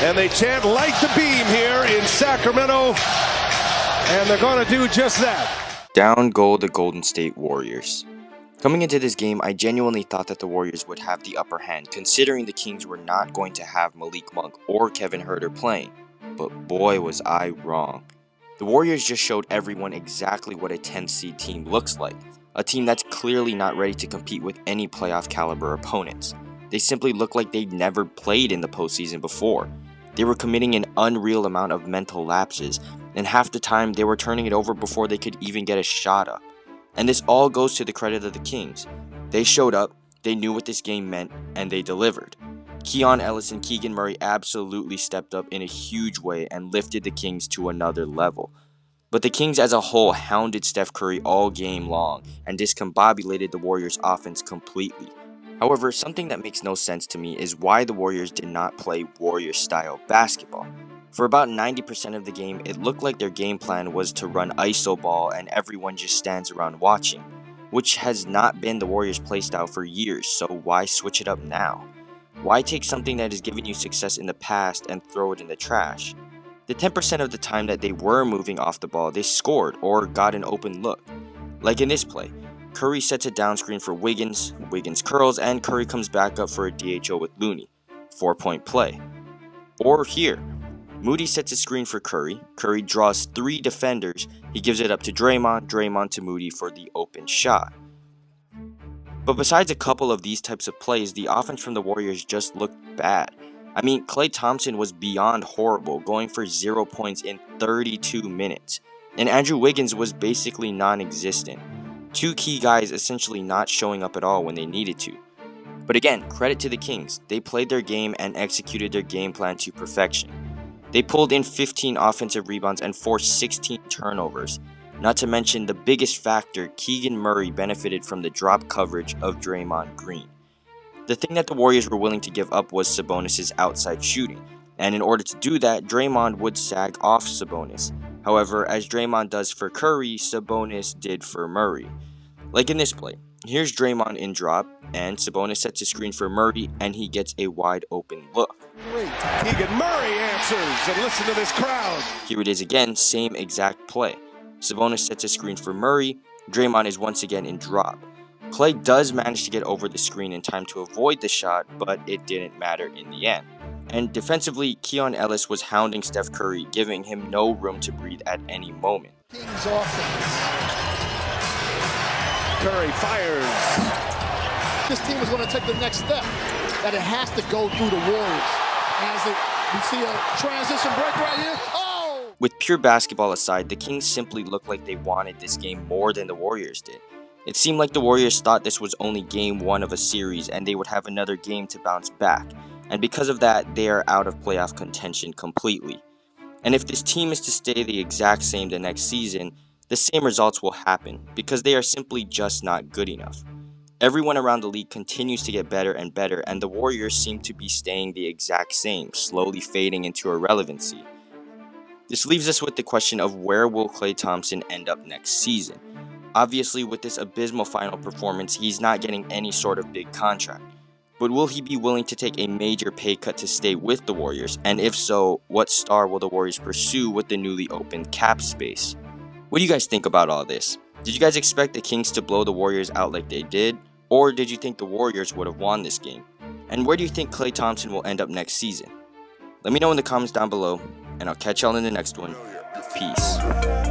And they chant "Light the beam" here in Sacramento, and they're going to do just that. Down go the Golden State Warriors. Coming into this game, I genuinely thought that the Warriors would have the upper hand, considering the Kings were not going to have Malik Monk or Kevin Huerter playing. But boy was I wrong. The Warriors just showed everyone exactly what a 10th seed team looks like. A team that's clearly not ready to compete with any playoff caliber opponents. They simply look like they'd never played in the postseason before. They were committing an unreal amount of mental lapses, and half the time they were turning it over before they could even get a shot up. And this all goes to the credit of the Kings. They showed up, they knew what this game meant, and they delivered. Keon Ellis and Keegan Murray absolutely stepped up in a huge way and lifted the Kings to another level. But the Kings as a whole hounded Steph Curry all game long and discombobulated the Warriors' offense completely. However, something that makes no sense to me is why the Warriors did not play Warrior-style basketball. For about 90% of the game, it looked like their game plan was to run iso ball and everyone just stands around watching, which has not been the Warriors' playstyle for years, so why switch it up now? Why take something that has given you success in the past and throw it in the trash? The 10% of the time that they were moving off the ball, they scored or got an open look. Like in this play, Curry sets a down screen for Wiggins, Wiggins curls, and Curry comes back up for a DHO with Looney. 4-point play. Or here, Moody sets a screen for Curry, Curry draws 3 defenders, he gives it up to Draymond, Draymond to Moody for the open shot. But besides a couple of these types of plays, the offense from the Warriors just looked bad. I mean, Klay Thompson was beyond horrible, going for 0 points in 32 minutes. And Andrew Wiggins was basically non-existent. 2 key guys essentially not showing up at all when they needed to. But again, credit to the Kings. They played their game and executed their game plan to perfection. They pulled in 15 offensive rebounds and forced 16 turnovers. Not to mention the biggest factor, Keegan Murray benefited from the drop coverage of Draymond Green. The thing that the Warriors were willing to give up was Sabonis' outside shooting, and in order to do that, Draymond would sag off Sabonis. However, as Draymond does for Curry, Sabonis did for Murray. Like in this play, here's Draymond in drop, and Sabonis sets a screen for Murray, and he gets a wide open look. Keegan Murray answers, and listen to this crowd. Here it is again, same exact play. Sabonis sets a screen for Murray, Draymond is once again in drop. Klay does manage to get over the screen in time to avoid the shot, but it didn't matter in the end. And defensively, Keon Ellis was hounding Steph Curry, giving him no room to breathe at any moment. Kings offense. Curry fires. This team is going to take the next step, that it has to go through the Warriors. As we see a transition break right here. Oh! With pure basketball aside, the Kings simply looked like they wanted this game more than the Warriors did. It seemed like the Warriors thought this was only game 1 of a series and they would have another game to bounce back. And because of that, they are out of playoff contention completely. And if this team is to stay the exact same the next season, the same results will happen because they are simply just not good enough. Everyone around the league continues to get better and better, and the Warriors seem to be staying the exact same, slowly fading into irrelevancy. This leaves us with the question of where will Klay Thompson end up next season? Obviously, with this abysmal final performance, he's not getting any sort of big contract. But will he be willing to take a major pay cut to stay with the Warriors? And if so, what star will the Warriors pursue with the newly opened cap space? What do you guys think about all this? Did you guys expect the Kings to blow the Warriors out like they did? Or did you think the Warriors would have won this game? And where do you think Klay Thompson will end up next season? Let me know in the comments down below, and I'll catch y'all in the next one. Peace.